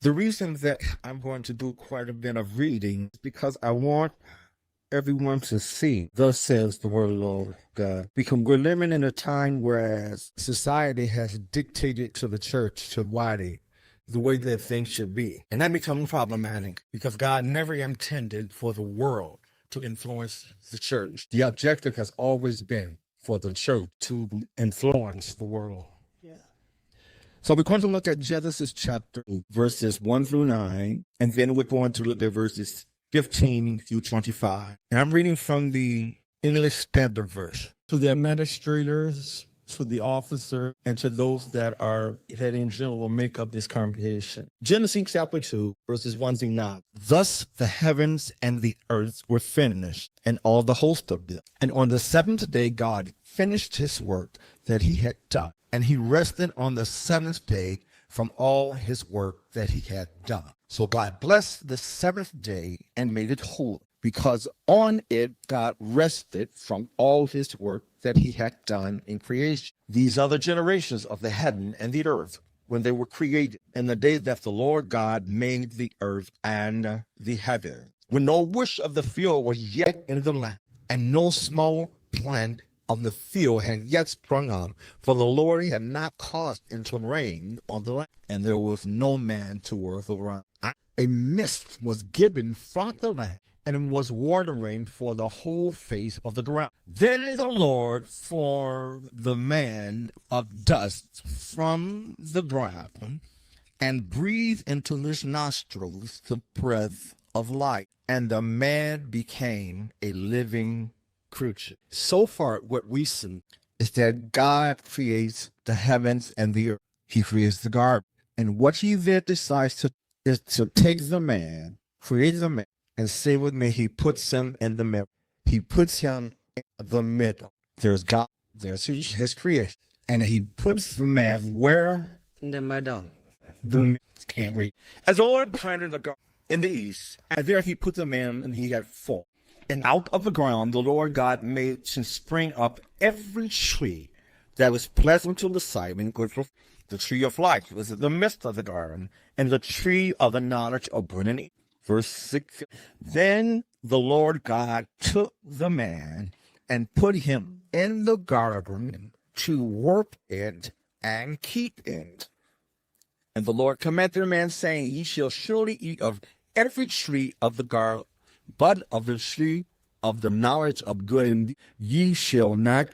The reason that I'm going to do quite a bit of reading is because I want everyone to see, thus says the word of the Lord God. Because we're living in a time whereas society has dictated to the church, to body, the way that things should be. And that becomes problematic because God never intended for the world to influence the church. The objective has always been for the church to influence the world. So we're going to look at Genesis chapter 8, verses 1 through 9, and then we're going to look at verses 15 through 25. And I'm reading from the English Standard Version. To the administrators, to the officer, and to those that in general make up this congregation. Genesis chapter 2, verses 1 through 9. Thus the heavens and the earth were finished, and all the host of them. And on the seventh day God finished his work that he had done. And he rested on the seventh day from all his work that he had done. So God blessed the seventh day and made it holy, because on it God rested from all his work that he had done in creation. These are the generations of the heaven and the earth when they were created, in the day that the Lord God made the earth and the heaven, when no bush of the field was yet in the land, and no small plant of the field had yet sprung up, for the Lord had not caused it to rain on the land, and there was no man to work around. A mist was given from the land, and it was watering for the whole face of the ground. Then the Lord formed the man of dust from the ground, and breathed into his nostrils the breath of life, and the man became a living creature. So far, what we see is that God creates the heavens and the earth. He creates the garden. And what he then decides to is to take the man, create the man, and say with me, he puts him in the middle. He puts him in the middle. There's God, there's his creation. And he puts the man where? In the middle. The can't read. As the Lord planted the garden in the east, and there he put the man, and he had four. And out of the ground the Lord God made to spring up every tree that was pleasant to the sight and good for the tree of life was in the midst of the garden, and the tree of the knowledge of good and evil. Verse 6. Then the Lord God took the man and put him in the garden to work it and keep it. And the Lord commanded the man, saying, Ye shall surely eat of every tree of the garden, but of the tree of the knowledge of good and evil ye shall not,